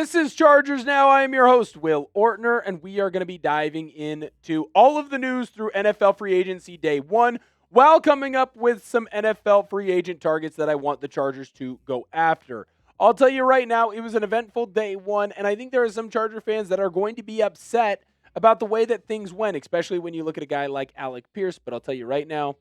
This is Chargers Now. I am your host, Will Ortner, and we are going to be diving into all of the news through NFL free agency day one, while coming up with some NFL free agent targets that I want the Chargers to go after. I'll tell you right now, it was an eventful day one, and I think there are some Charger fans that are going to be upset about the way that things went, especially when you look at a guy like Alec Pierce. But I'll tell you right now,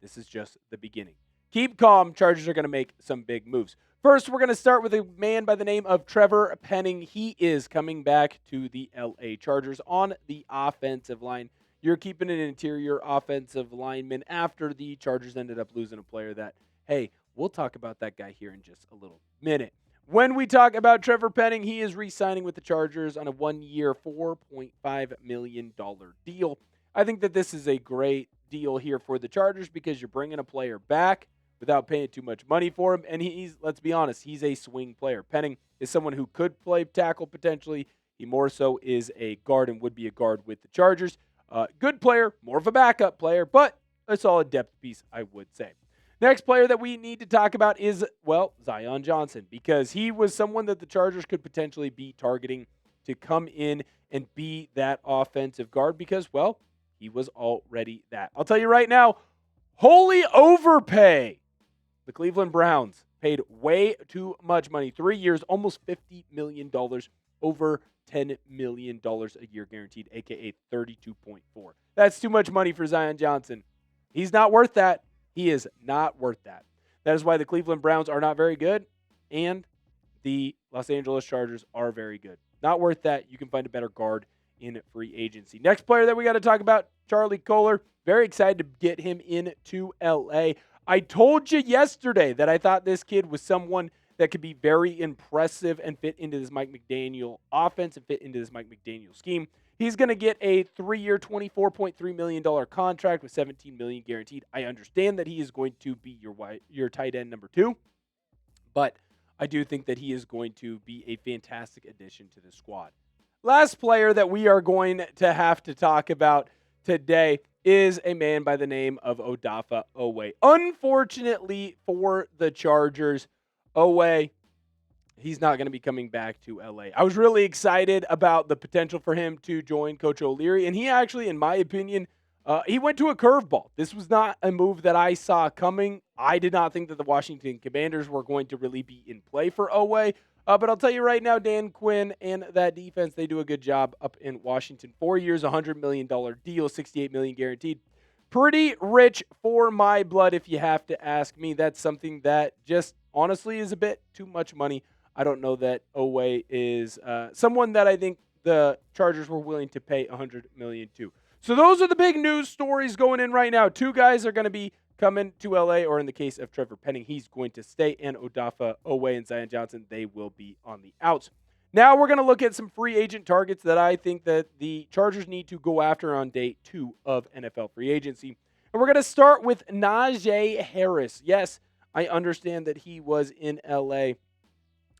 this is just the beginning. Keep calm. Chargers are going to make some big moves. First, we're going to start with a man by the name of Trevor Penning. He is coming back to the LA Chargers on the offensive line. You're keeping an interior offensive lineman after the Chargers ended up losing a player that, hey, we'll talk about that guy here in just a little minute. When we talk about Trevor Penning, he is re-signing with the Chargers on a one-year, $4.5 million deal. I think that this is a great deal here for the Chargers because you're bringing a player back without paying too much money for him. And he's, let's be honest, he's a swing player. Penning is someone who could play tackle potentially. He more so is a guard and would be a guard with the Chargers. Good player, more of a backup player, but a solid depth piece, I would say. Next player that we need to talk about is, well, Zion Johnson, because he was someone that the Chargers could potentially be targeting to come in and be that offensive guard because, well, he was already that. I'll tell you right now, holy overpay. The Cleveland Browns paid way too much money. 3 years, almost $50 million, over $10 million a year guaranteed, a.k.a. 32.4. That's too much money for Zion Johnson. He's not worth that. He is not worth that. That is why the Cleveland Browns are not very good, and the Los Angeles Chargers are very good. Not worth that. You can find a better guard in free agency. Next player that we got to talk about, Charlie Kolar. Very excited to get him into L.A. I told you yesterday that I thought this kid was someone that could be very impressive and fit into this Mike McDaniel offense and fit into this Mike McDaniel scheme. He's going to get a 3-year, $24.3 million contract with $17 million guaranteed. I understand that he is going to be your tight end number 2, but I do think that he is going to be a fantastic addition to the squad. Last player that we are going to have to talk about today is a man by the name of Odafe Oweh. Unfortunately for the Chargers, Oweh, he's not going to be coming back to LA. I was really excited about the potential for him to join Coach O'Leary, and he actually, in my opinion, he went to a curveball. This was not a move that I saw coming. I did not think that the Washington Commanders were going to really be in play for Oweh. But I'll tell you right now, Dan Quinn and that defense, they do a good job up in Washington. 4 years, $100 million deal, $68 million guaranteed. Pretty rich for my blood, if you have to ask me. That's something that just honestly is a bit too much money. I don't know that Oweh is someone that I think the Chargers were willing to pay $100 million to. So those are the big news stories going in right now. 2 guys are going to be coming to LA, or in the case of Trevor Penning, he's going to stay, and Odafe Oweh and Zion Johnson, they will be on the outs. Now we're going to look at some free agent targets that I think that the Chargers need to go after on day 2 of NFL free agency. And we're going to start with Najee Harris. Yes, I understand that he was in LA.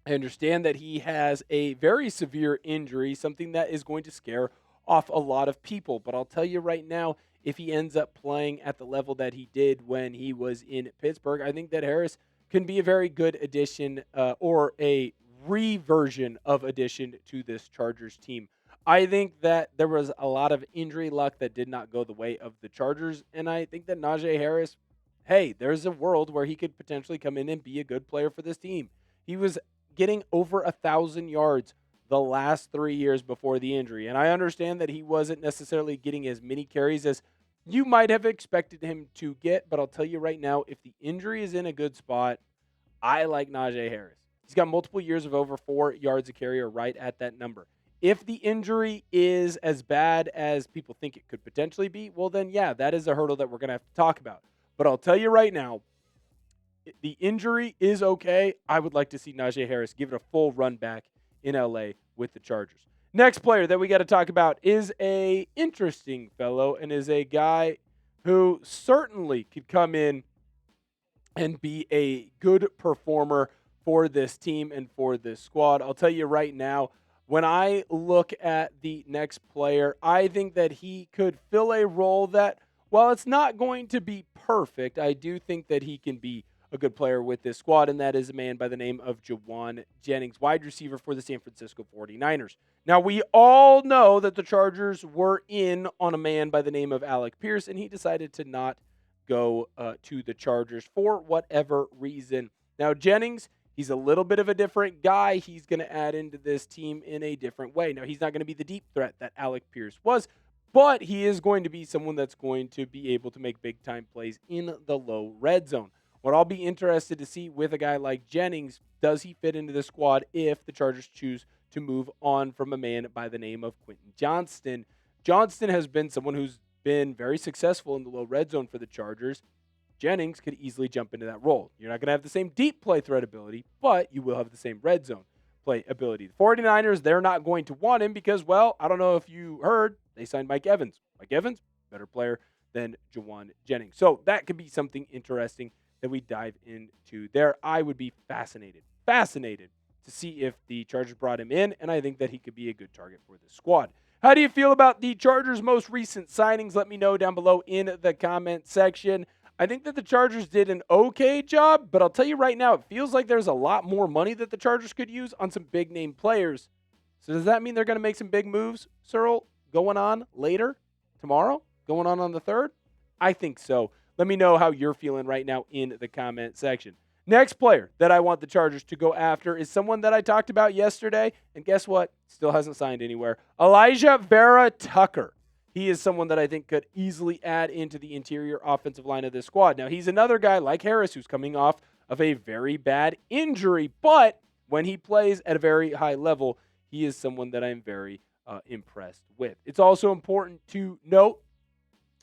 I understand that he has a very severe injury, something that is going to scare off a lot of people. But I'll tell you right now, if he ends up playing at the level that he did when he was in Pittsburgh, I think that Harris can be a very good addition or a reversion of addition to this Chargers team. I think that there was a lot of injury luck that did not go the way of the Chargers, and I think that Najee Harris, hey, there's a world where he could potentially come in and be a good player for this team. He was getting over 1,000 yards the last 3 years before the injury. And I understand that he wasn't necessarily getting as many carries as you might have expected him to get, but I'll tell you right now, if the injury is in a good spot, I like Najee Harris. He's got multiple years of over 4 yards a carry, or right at that number. If the injury is as bad as people think it could potentially be, well then, yeah, that is a hurdle that we're going to have to talk about. But I'll tell you right now, the injury is okay. I would like to see Najee Harris give it a full run back in LA with the Chargers. Next player that we got to talk about is a interesting fellow and is a guy who certainly could come in and be a good performer for this team and for this squad. I'll tell you right now, when I look at the next player, I think that he could fill a role that, while it's not going to be perfect, I do think that he can be a good player with this squad, and that is a man by the name of Jauan Jennings, wide receiver for the San Francisco 49ers. Now, we all know that the Chargers were in on a man by the name of Alec Pierce, and he decided to not go to the Chargers for whatever reason. Now, Jennings, he's a little bit of a different guy. He's going to add into this team in a different way. Now, he's not going to be the deep threat that Alec Pierce was, but he is going to be someone that's going to be able to make big-time plays in the low red zone. What I'll be interested to see with a guy like Jennings, does he fit into the squad if the Chargers choose to move on from a man by the name of Quentin Johnston? Johnston has been someone who's been very successful in the low red zone for the Chargers. Jennings could easily jump into that role. You're not going to have the same deep play threat ability, but you will have the same red zone play ability. The 49ers, they're not going to want him because, well, I don't know if you heard, they signed Mike Evans. Mike Evans, better player than Jauan Jennings. So that could be something interesting that we dive into there. I would be fascinated to see if the Chargers brought him in, and I think that he could be a good target for the squad. How do you feel about the Chargers' most recent signings? Let me know down below in the comment section. I think that the Chargers did an okay job, but I'll tell you right now, it feels like there's a lot more money that the Chargers could use on some big-name players. So does that mean they're going to make some big moves, Cyril, going on later, tomorrow, going on the 3rd? I think so. Let me know how you're feeling right now in the comment section. Next player that I want the Chargers to go after is someone that I talked about yesterday, and guess what? Still hasn't signed anywhere. Alijah Vera-Tucker. He is someone that I think could easily add into the interior offensive line of this squad. Now, he's another guy like Harris who's coming off of a very bad injury, but when he plays at a very high level, he is someone that I'm very impressed with. It's also important to note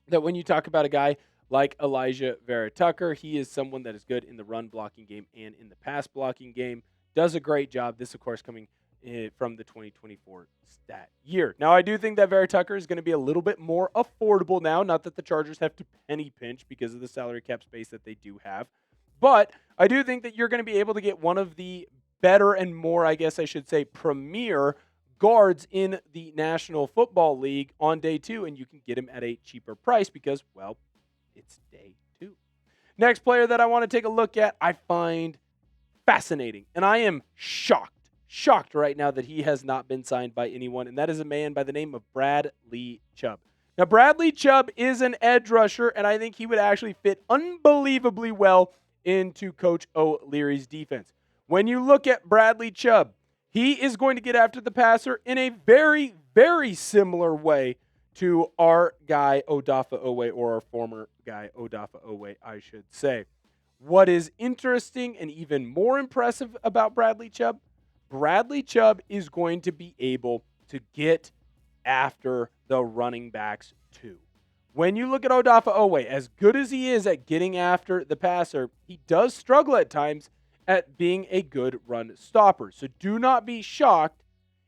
that when you talk about a guy like Alijah Vera-Tucker, he is someone that is good in the run blocking game and in the pass blocking game. Does a great job. This, of course, coming from the 2024 stat year. Now, I do think that Vera-Tucker is going to be a little bit more affordable now. Not that the Chargers have to penny pinch because of the salary cap space that they do have. But I do think that you're going to be able to get one of the better and more, I guess I should say, premier guards in the National Football League on day 2, and you can get him at a cheaper price because, well, it's day 2. Next player that I want to take a look at, I find fascinating, and I am shocked right now that he has not been signed by anyone, and that is a man by the name of Bradley Chubb. Now, Bradley Chubb is an edge rusher, and I think he would actually fit unbelievably well into Coach O'Leary's defense. When you look at Bradley Chubb, he is going to get after the passer in a very, very similar way to our guy Odafe Oweh, or our former guy Odafe Oweh, I should say. What is interesting and even more impressive about Bradley Chubb is going to be able to get after the running backs too. When you look at Odafe Oweh, as good as he is at getting after the passer, he does struggle at times at being a good run stopper. So do not be shocked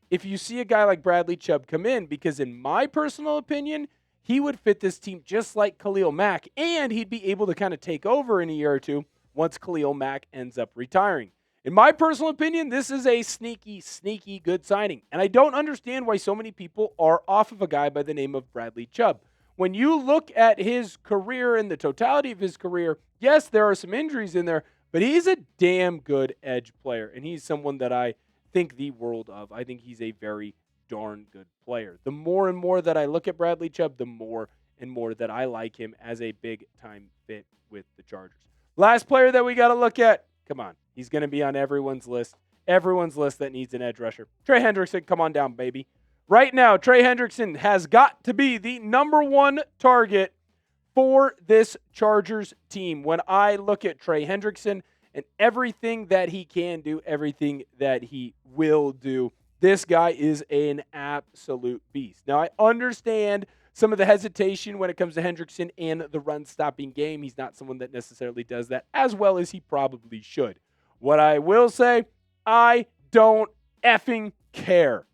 if you see a guy like Bradley Chubb come in, because in my personal opinion, he would fit this team just like Khalil Mack, and he'd be able to kind of take over in a year or two once Khalil Mack ends up retiring. In my personal opinion, this is a sneaky good signing, and I don't understand why so many people are off of a guy by the name of Bradley Chubb. When you look at his career and the totality of his career, yes, there are some injuries in there, but he's a damn good edge player, and he's someone that I think the world of. I think he's a very darn good player. The more and more that I look at Bradley Chubb, the more and more that I like him as a big-time fit with the Chargers. Last player that we got to look at, come on, he's going to be on everyone's list that needs an edge rusher. Trey Hendrickson, come on down, baby. Right now, Trey Hendrickson has got to be the number one target for this Chargers team. When I look at Trey Hendrickson and everything that he can do, everything that he will do, this guy is an absolute beast. Now, I understand some of the hesitation when it comes to Hendrickson and the run-stopping game. He's not someone that necessarily does that as well as he probably should. What I will say, I don't effing care.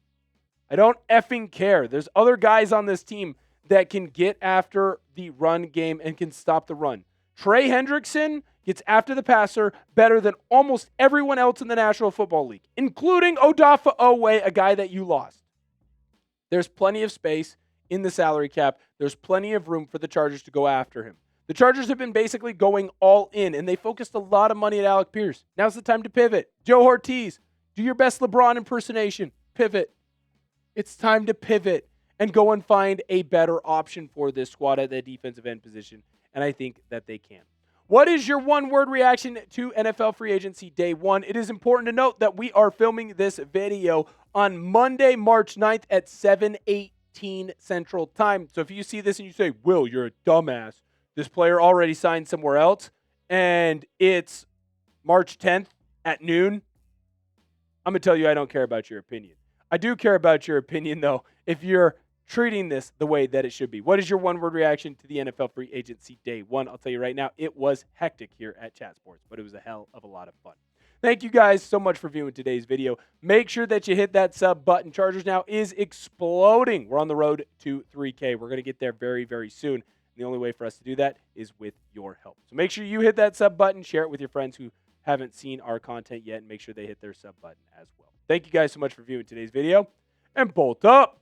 I don't effing care. There's other guys on this team that can get after the run game and can stop the run. Trey Hendrickson gets after the passer better than almost everyone else in the National Football League, including Odafe Oweh, a guy that you lost. There's plenty of space in the salary cap. There's plenty of room for the Chargers to go after him. The Chargers have been basically going all in, and they focused a lot of money at Alec Pierce. Now's the time to pivot. Joe Ortiz, do your best LeBron impersonation. Pivot. It's time to pivot and go and find a better option for this squad at the defensive end position, and I think that they can. What is your one-word reaction to NFL free agency day one? It is important to note that we are filming this video on Monday, March 9th at 7:18 Central Time. So if you see this and you say, Will, you're a dumbass, this player already signed somewhere else, and it's March 10th at noon, I'm going to tell you I don't care about your opinion. I do care about your opinion, though, if you're treating this the way that it should be. What is your one-word reaction to the NFL free agency day one? I'll tell you right now, it was hectic here at Chat Sports, but it was a hell of a lot of fun. Thank you guys so much for viewing today's video. Make sure that you hit that sub button. Chargers Now is exploding. We're on the road to 3K. We're going to get there very, very soon. And the only way for us to do that is with your help. So make sure you hit that sub button. Share it with your friends who haven't seen our content yet, and make sure they hit their sub button as well. Thank you guys so much for viewing today's video, and bolt up.